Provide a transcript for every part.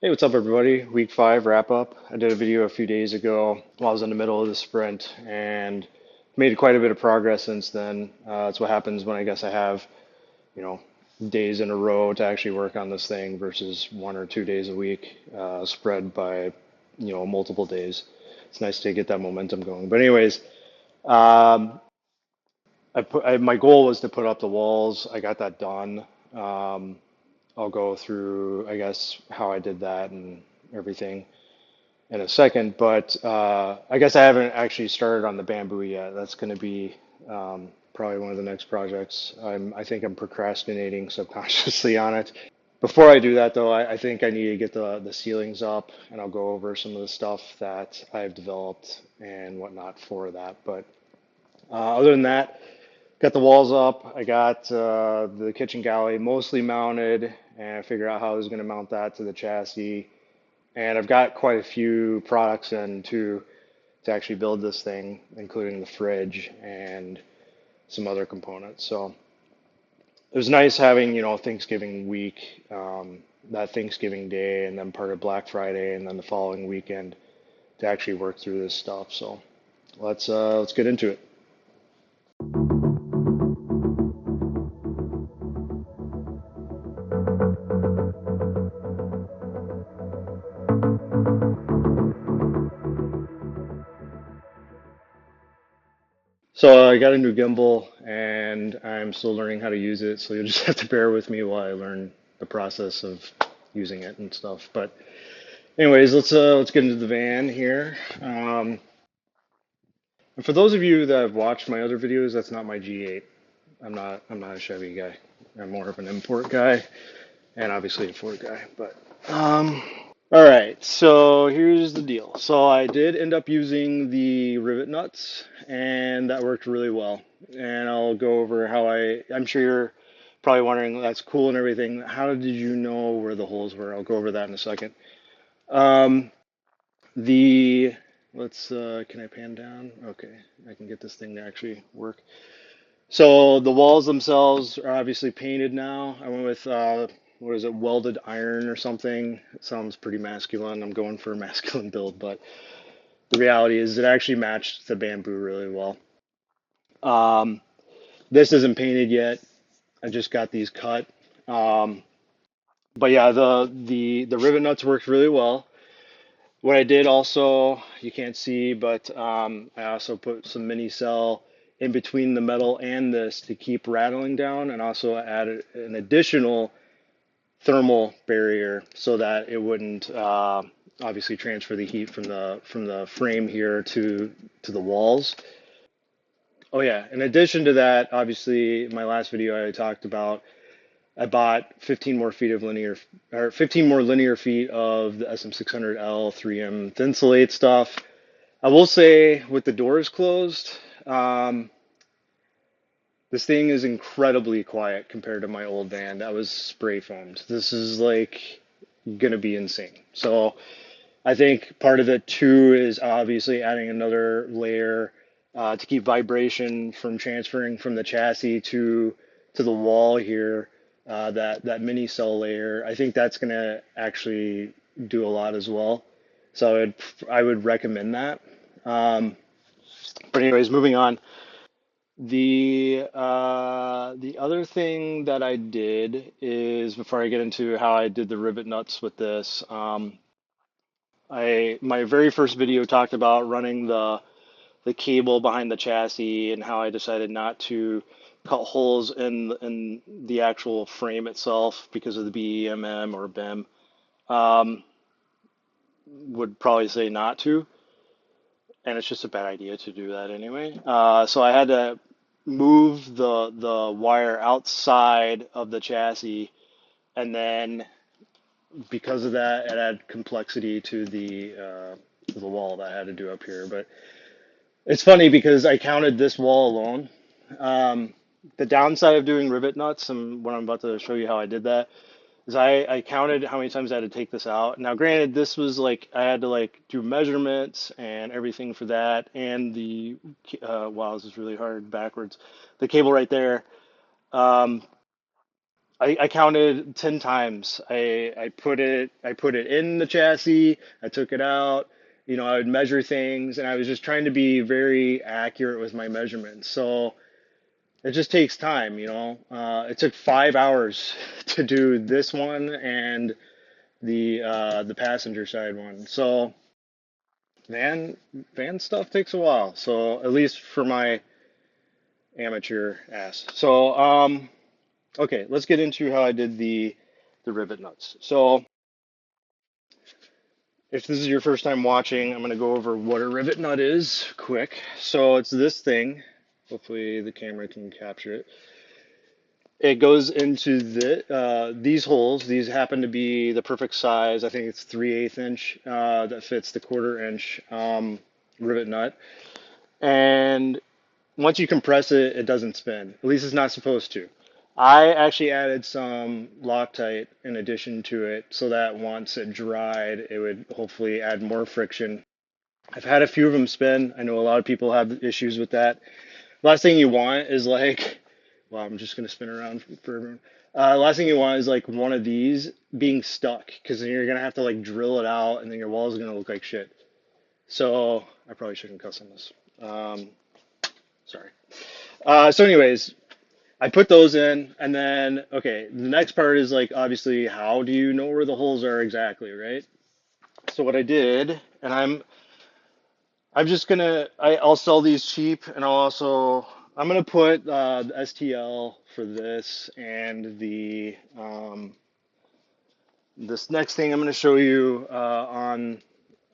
Hey, what's up, everybody? Week 5 wrap up. I did a video a few days ago while I was in the middle of the sprint and made quite a bit of progress since then. That's what happens when I guess I have, you know, days in a row to actually work on this thing versus 1 or 2 days a week, spread by, multiple days. It's nice to get that momentum going. But anyways, um, my goal was to put up the walls. I got that done. Um, I'll go through, I guess, how I did that and everything in a second, but I guess I haven't actually started on the bamboo yet. That's going to be probably one of the next projects. I think I'm procrastinating subconsciously on it. Before I do that, though, I think I need to get the ceilings up, and I'll go over some of the stuff that I've developed and whatnot for that. But other than that, got the walls up. I got the kitchen galley mostly mounted, and I figured out how I was going to mount that to the chassis. And I've got quite a few products in to actually build this thing, including the fridge and some other components. So it was nice having, Thanksgiving week, that Thanksgiving day, and then part of Black Friday, and then the following weekend to actually work through this stuff. So let's get into it. So I got a new gimbal, and I'm still learning how to use it. So you'll just have to bear with me while I learn the process of using it and stuff. But anyways, let's get into the van here. And for those of you that have watched my other videos, that's not my G8. I'm not a Chevy guy. I'm more of an import guy and obviously a Ford guy. But um, all right. So here's the deal. So I did end up using the rivet nuts, and that worked really well. And I'll go over how I'm sure you're probably wondering, that's cool and everything. How did you know where the holes were? I'll go over that in a second. Um, The can I pan down? Okay, I can get this thing to actually work. So the walls themselves are obviously painted now. I went with what is it, welded iron or something. It sounds pretty masculine. I'm going for a masculine build, but the reality is it actually matched the bamboo really well. Um, this isn't painted yet. I just got these cut. Um, but yeah, the rivet nuts worked really well. What I did also, you can't see, but I also put some mini cell in between the metal and this to keep rattling down, and also added an additional thermal barrier so that it wouldn't obviously transfer the heat from the frame here to the walls. Oh yeah, in addition to that, obviously in my last video I talked about I bought 15 more feet of linear, or 15 more linear feet of the SM600L 3M Thinsulate stuff. I will say, with the doors closed, um, this thing is incredibly quiet compared to my old van that was spray foamed. This is like gonna be insane. So I think part of it too is obviously adding another layer to keep vibration from transferring from the chassis to the wall here. That mini cell layer, I think that's gonna actually do a lot as well. So I would recommend that. Um, but anyways, moving on. The other thing that I did is, before I get into how I did the rivet nuts with this, my very first video talked about running the cable behind the chassis and how I decided not to cut holes in the actual frame itself because of the BEMM or BEM. Um, would probably say not to, and it's just a bad idea to do that anyway. So I had to move the wire outside of the chassis, and then because of that, it added complexity to the wall that I had to do up here. But it's funny because I counted this wall alone. Um, the downside of doing rivet nuts, and what I'm about to show you how I did that, is I counted how many times I had to take this out. Now, granted, this was like I had to like do measurements and everything for that, and wow, this is really hard backwards. The cable right there. Um, I counted 10 times. I put it in the chassis, I took it out, you know, I would measure things and I was just trying to be very accurate with my measurements. So it just takes time, you know. It took 5 hours to do this one and the passenger side one. So van van stuff takes a while. So at least for my amateur ass. So okay, let's get into how I did the rivet nuts. So if this is your first time watching, I'm going to go over what a rivet nut is quick. So it's this thing. Hopefully the camera can capture it. It goes into these holes. These happen to be the perfect size. I think it's 3/8 inch that fits the 1/4 inch rivet nut. And once you compress it, it doesn't spin. At least it's not supposed to. I actually added some Loctite in addition to it so that once it dried, it would hopefully add more friction. I've had a few of them spin. I know a lot of people have issues with that. Last thing you want is like, well, I'm just gonna spin around for everyone. Last thing you want is like one of these being stuck because then you're gonna have to like drill it out and then your wall is gonna look like shit. So I probably shouldn't cuss on this. Sorry. So anyways, I put those in, and then okay, the next part is like obviously how do you know where the holes are exactly, right? So what I did, and I'm just gonna I'll sell these cheap, and I'm gonna put the STL for this and the this next thing I'm gonna show you on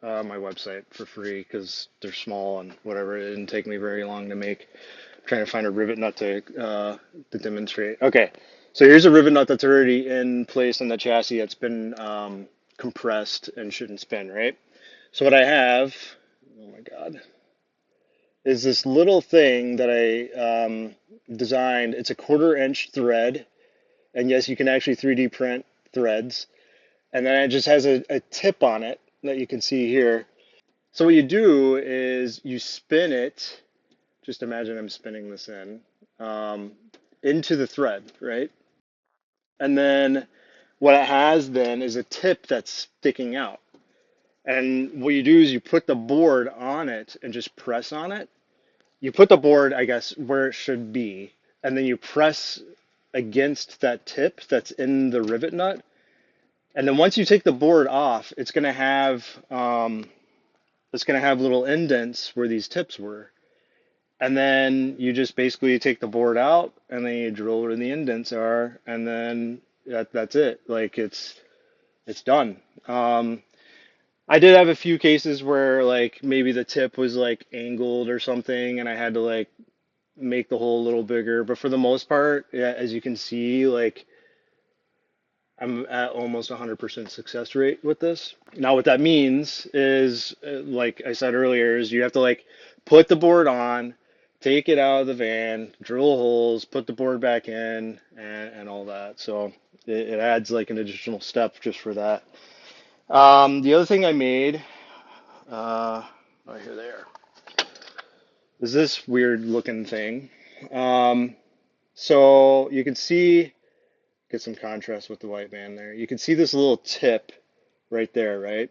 my website for free because they're small and whatever. It didn't take me very long to make. Trying to find a rivet nut to demonstrate. Okay, so here's a rivet nut that's already in place in the chassis that's been compressed and shouldn't spin, right? So what I have, oh my God, is this little thing that I designed. It's a 1/4 inch thread, and yes, you can actually 3D print threads, and then it just has a tip on it that you can see here. So what you do is you spin it. Just imagine I'm spinning this um, into the thread, right? And then what it has then is a tip that's sticking out. And what you do is you put the board on it and just press on it. You put the board, I guess, where it should be, and then you press against that tip that's in the rivet nut. And then once you take the board off, it's gonna have little indents where these tips were. And then you just basically take the board out and then you drill where the indents are and then that's it. Like it's done. I did have a few cases where like maybe the tip was like angled or something and I had to like make the hole a little bigger, but for the most part, yeah, as you can see, like I'm at almost 100% success rate with this. Now, what that means is, like I said earlier, is you have to like put the board on, take it out of the van, drill holes, put the board back in, and all that. So it adds like an additional step just for that. The other thing I made, oh, here they are, is this weird looking thing. Um, so you can see, get some contrast with the white band there. You can see this little tip right there, right?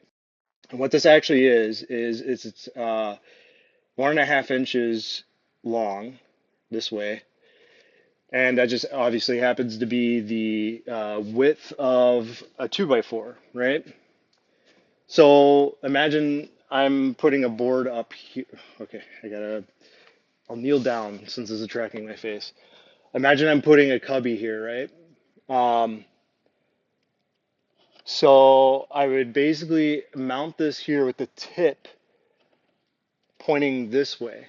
And what this actually is it's 1.5 inches long this way, and that just obviously happens to be the width of a 2x4, right? So imagine I'm putting a board up here. Okay, I'll kneel down since this is tracking my face. Imagine I'm putting a cubby here, right? Um, so I would basically mount this here with the tip pointing this way.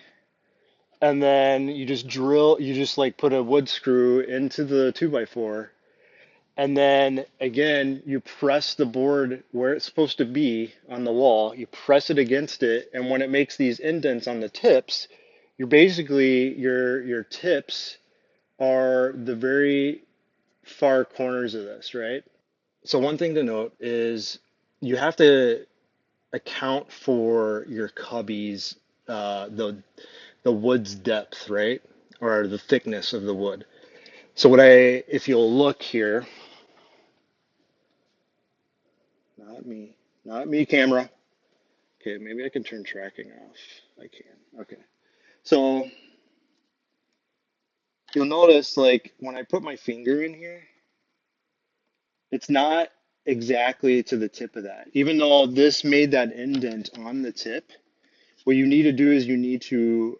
And then you just like put a wood screw into the 2x4. And then again, you press the board where it's supposed to be on the wall. You press it against it. And when it makes these indents on the tips, you're basically, your tips are the very far corners of this, right? So one thing to note is you have to account for your cubby's the wood's depth, right? Or the thickness of the wood. So if you'll look here, not me, not me, camera. Okay, maybe I can turn tracking off. I can. Okay. So you'll notice, like, when I put my finger in here, it's not exactly to the tip of that. Even though this made that indent on the tip, what you need to do is you need to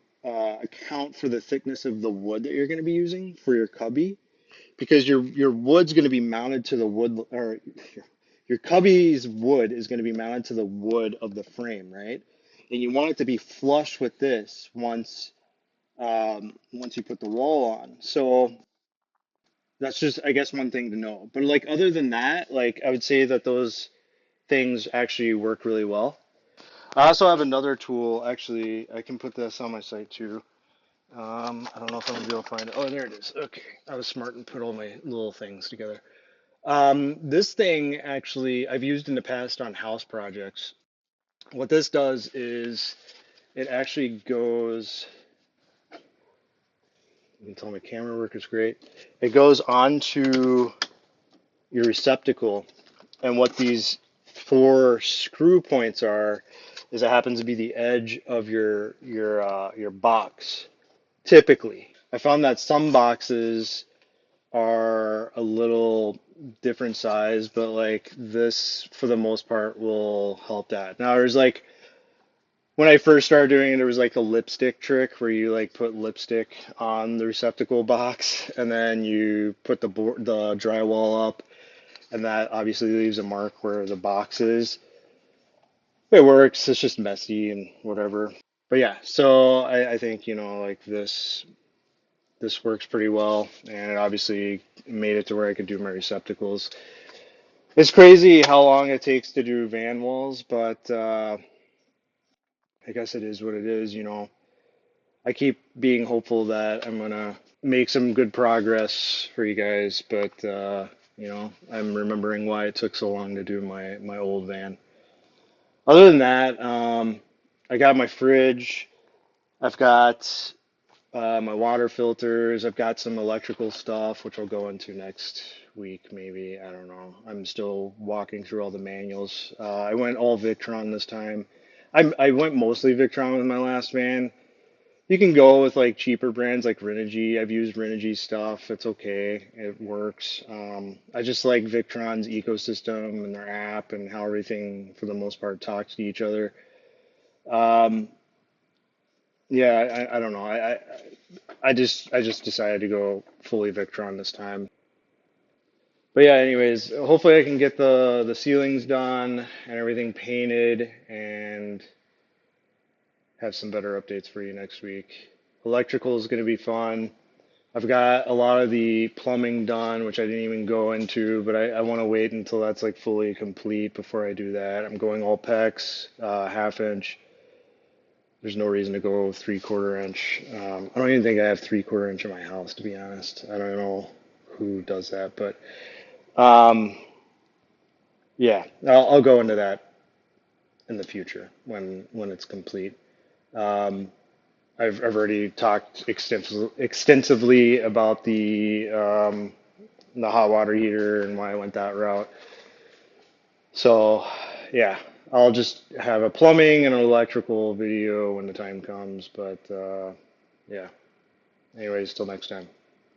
account for the thickness of the wood that you're going to be using for your cubby, because your wood's going to be mounted to the wood, or your cubby's wood is going to be mounted to the wood of the frame, right? And you want it to be flush with this once you put the wall on. So that's just, I guess, one thing to know. But like other than that, like I would say that those things actually work really well. I also have another tool. Actually, I can put this on my site too. I don't know if I'm gonna be able to find it. Oh, there it is. Okay, I was smart and put all my little things together. This thing actually I've used in the past on house projects. What this does is it actually goes. You can tell my camera work is great. It goes onto your receptacle, and what these four screw points are is it happens to be the edge of your box. Typically, I found that some boxes are a little different size, but like this, for the most part, will help that. Now, there's like when I first started doing it, there was like a lipstick trick where you like put lipstick on the receptacle box, and then you put the drywall up, and that obviously leaves a mark where the box is. It works. It's just messy and whatever. But yeah, so I think, like this works pretty well, and it obviously made it to where I could do my receptacles. It's crazy how long it takes to do van walls, but I guess it is what it is. I keep being hopeful that I'm gonna make some good progress for you guys, but I'm remembering why it took so long to do my old van. Other than that, I got my fridge. I've got my water filters. I've got some electrical stuff, which I'll go into next week, maybe. I don't know. I'm still walking through all the manuals. I went all Victron this time. I went mostly Victron with my last van. You can go with like cheaper brands like Renogy. I've used Renogy stuff. It's okay. It works. I just like Victron's ecosystem and their app and how everything, for the most part, talks to each other. Um, yeah, I don't know. I just decided to go fully Victron this time. But yeah, anyways, hopefully I can get the ceilings done and everything painted and have some better updates for you next week. Electrical is going to be fun. I've got a lot of the plumbing done, which I didn't even go into, but I want to wait until that's like fully complete before I do that. I'm going all PEX, half inch. There's no reason to go 3/4 inch. I don't even think I have 3/4 inch in my house, to be honest. I don't know who does that, but um, yeah, I'll go into that in the future when it's complete. Um, I've already talked extensively about the hot water heater and why I went that route. So yeah, I'll just have a plumbing and an electrical video when the time comes. But yeah. Anyways, till next time.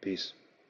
Peace.